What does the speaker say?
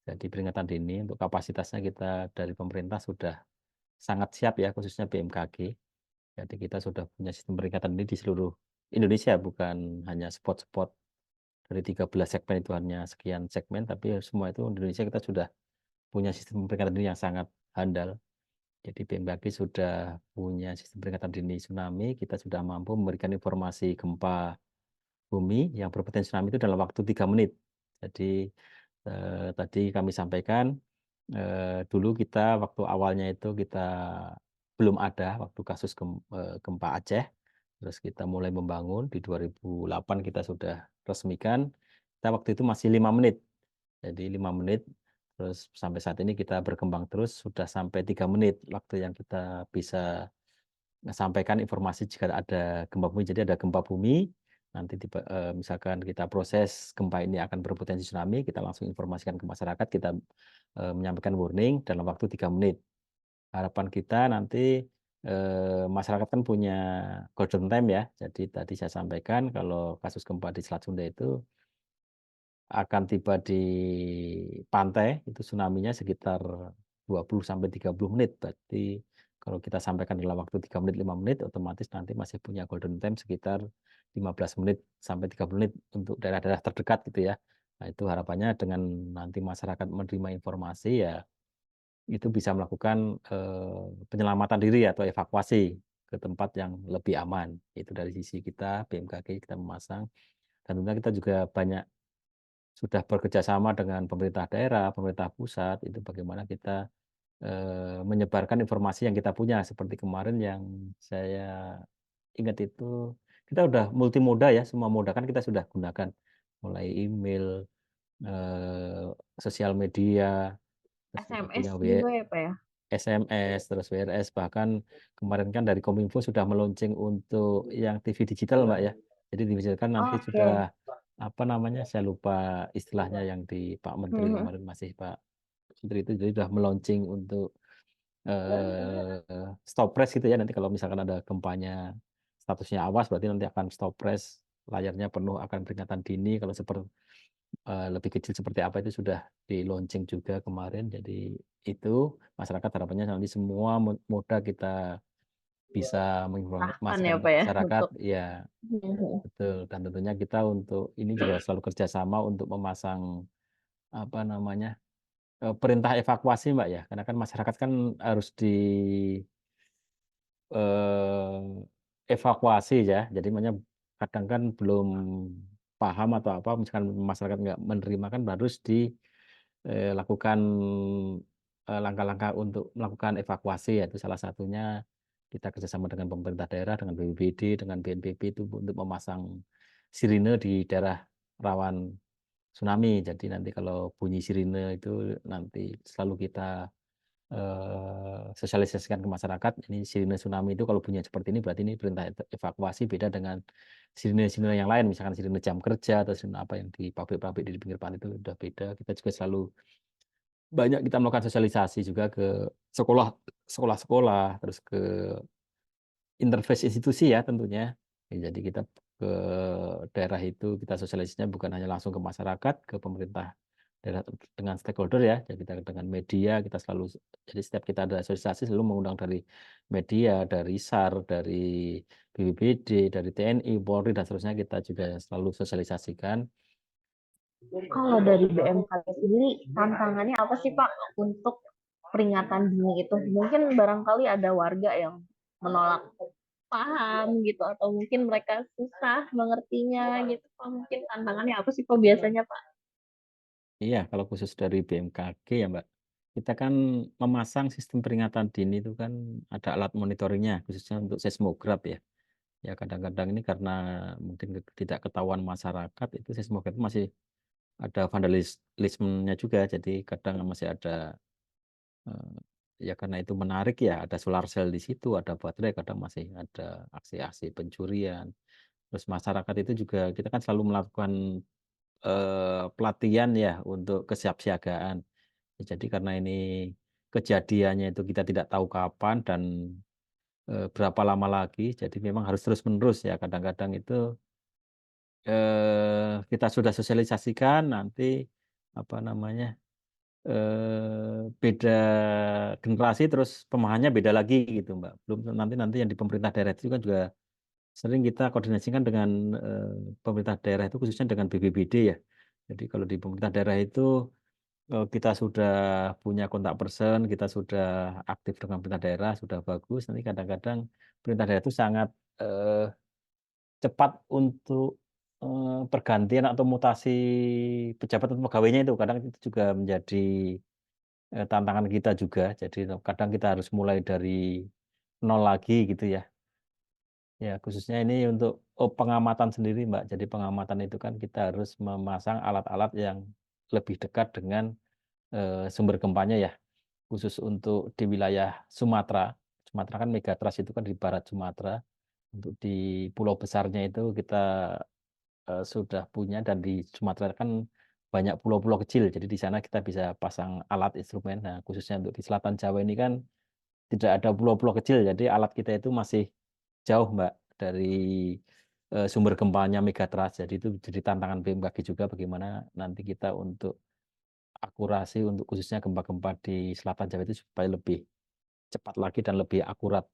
Jadi peringatan dini untuk kapasitasnya kita dari pemerintah sudah sangat siap ya, khususnya BMKG. Jadi kita sudah punya sistem peringatan dini di seluruh Indonesia, bukan hanya spot-spot dari 13 segmen itu hanya sekian segmen, tapi semua itu Indonesia kita sudah punya sistem peringatan dini yang sangat handal. Jadi BMKG sudah punya sistem peringatan dini tsunami, kita sudah mampu memberikan informasi gempa bumi yang berpotensi tsunami itu dalam waktu 3 menit. Jadi, tadi kami sampaikan, dulu kita waktu awalnya itu kita belum ada waktu kasus gempa Aceh, terus kita mulai membangun di 2008 kita sudah resmikan, kita waktu itu masih 5 menit. Jadi 5 menit, terus sampai saat ini kita berkembang terus sudah sampai 3 menit waktu yang kita bisa sampaikan informasi jika ada gempa bumi. Jadi ada gempa bumi, nanti misalkan kita proses gempa ini akan berpotensi tsunami, kita langsung informasikan ke masyarakat, kita, menyampaikan warning dalam waktu 3 menit. Harapan kita nanti, masyarakat kan punya golden time ya, jadi tadi saya sampaikan kalau kasus gempa di Selat Sunda itu akan tiba di pantai, itu tsunami-nya sekitar 20 sampai 30 menit. Berarti kalau kita sampaikan dalam waktu 3 menit, 5 menit, otomatis nanti masih punya golden time sekitar 15 menit sampai 30 menit untuk daerah-daerah terdekat gitu ya. Nah, itu harapannya dengan nanti masyarakat menerima informasi ya, itu bisa melakukan, penyelamatan diri atau evakuasi ke tempat yang lebih aman. Itu dari sisi kita, BMKG kita memasang dan tentunya kita juga banyak sudah bekerja sama dengan pemerintah daerah, pemerintah pusat, itu bagaimana kita, menyebarkan informasi yang kita punya. Seperti kemarin yang saya ingat itu, kita udah multimoda ya, semua moda kan kita sudah gunakan. Mulai email, eee, sosial media, terus kita SMS punya juga ya, Pak, ya? SMS, terus WRS, bahkan kemarin kan dari Kominfo sudah meluncing untuk yang TV digital, Mbak, ya. Jadi TV digital kan nanti Oke. sudah, apa namanya, saya lupa istilahnya yang di Pak Mhm Menteri mhm. kemarin, masih Pak Menteri itu, jadi sudah meluncing untuk, stopres gitu ya, nanti kalau misalkan ada gempanya statusnya awas, berarti nanti akan stopres, layarnya penuh akan peringatan dini, kalau lebih kecil seperti apa itu sudah di-launching juga kemarin. Jadi itu masyarakat harapannya nanti semua moda kita bisa Arahkan ya, menginformasikan ke Pak, ya, masyarakat untuk ya mhm mhm. betul, dan tentunya kita untuk ini juga selalu kerjasama untuk memasang, apa namanya, perintah evakuasi, Mbak, ya. Karena kan masyarakat kan harus evakuasi ya. Jadi makanya kadang kan belum paham atau apa, misalkan masyarakat nggak menerima kan harus lakukan, langkah-langkah untuk melakukan evakuasi, yaitu salah satunya kita kerjasama dengan pemerintah daerah, dengan BPBD, dengan BNPB itu untuk memasang sirine di daerah rawan tsunami. Jadi nanti kalau bunyi sirine itu nanti selalu kita, sosialisasikan ke masyarakat, ini sirine tsunami itu kalau bunyinya seperti ini berarti ini perintah evakuasi, beda dengan sirine-sirine yang lain, misalkan sirine jam kerja atau sirine apa yang di pabrik-pabrik di pinggir pantai itu udah beda. Kita juga selalu banyak kita melakukan sosialisasi juga ke sekolah-sekolah, terus ke interface institusi ya tentunya. Ya jadi kita ke daerah itu kita sosialisasinya bukan hanya langsung ke masyarakat, ke pemerintah daerah dengan stakeholder ya, jadi kita dengan media kita selalu jadi setiap kita ada sosialisasi selalu mengundang dari media, dari SAR, dari BPBD, dari TNI, Polri dan seterusnya kita juga selalu sosialisasikan. Kalau dari BMKG sendiri, tantangannya apa sih, Pak, untuk peringatan dini itu? Mungkin barangkali ada warga yang menolak paham gitu, atau mungkin mereka susah mengertinya gitu, Pak, mungkin tantangannya apa sih, Pak, biasanya, Pak? Iya, kalau khusus dari BMKG ya, Mbak, kita kan memasang sistem peringatan dini itu kan ada alat monitoringnya khususnya untuk seismograf ya. Ya kadang-kadang ini karena mungkin tidak ketahuan masyarakat itu seismograf itu masih ada vandalismenya juga. Jadi kadang masih ada, eee, ya karena itu menarik ya, ada solar cell di situ, ada baterai, kadang masih ada aksi-aksi pencurian. Terus masyarakat itu juga kita kan selalu melakukan, pelatihan ya untuk kesiapsiagaan. Ya, jadi karena ini kejadiannya itu kita tidak tahu kapan dan, berapa lama lagi, jadi memang harus terus-menerus ya kadang-kadang itu, kita sudah sosialisasikan nanti, apa namanya, beda generasi terus pemahamannya beda lagi gitu, Mbak. Belum nanti yang di pemerintah daerah itu kan juga sering kita koordinasikan dengan, pemerintah daerah itu khususnya dengan BPBD ya. Jadi kalau di pemerintah daerah itu, kita sudah punya kontak person, kita sudah aktif dengan pemerintah daerah, sudah bagus, nanti kadang-kadang pemerintah daerah itu sangat, eee, cepat untuk, pergantian atau mutasi pejabat atau pegawainya itu, kadang itu juga menjadi, tantangan kita juga. Jadi kadang kita harus mulai dari nol lagi gitu ya. Ya, khususnya ini untuk pengamatan sendiri, Mbak. Jadi pengamatan itu kan kita harus memasang alat-alat yang lebih dekat dengan, sumber gempanya ya. Khusus untuk di wilayah Sumatera, Sumatera kan megatrust itu kan di barat Sumatera. Untuk di pulau besarnya itu kita, sudah punya dan di Sumatera kan banyak pulau-pulau kecil. Jadi di sana kita bisa pasang alat instrumen. Nah, khususnya untuk di selatan Jawa ini kan tidak ada pulau-pulau kecil, jadi alat kita itu masih jauh, Mbak, dari, sumber gempanya megatrust. Jadi itu jadi tantangan BMKG juga bagaimana nanti kita untuk akurasi untuk khususnya gempa-gempa di selatan Jawa itu supaya lebih cepat lagi dan lebih akurat.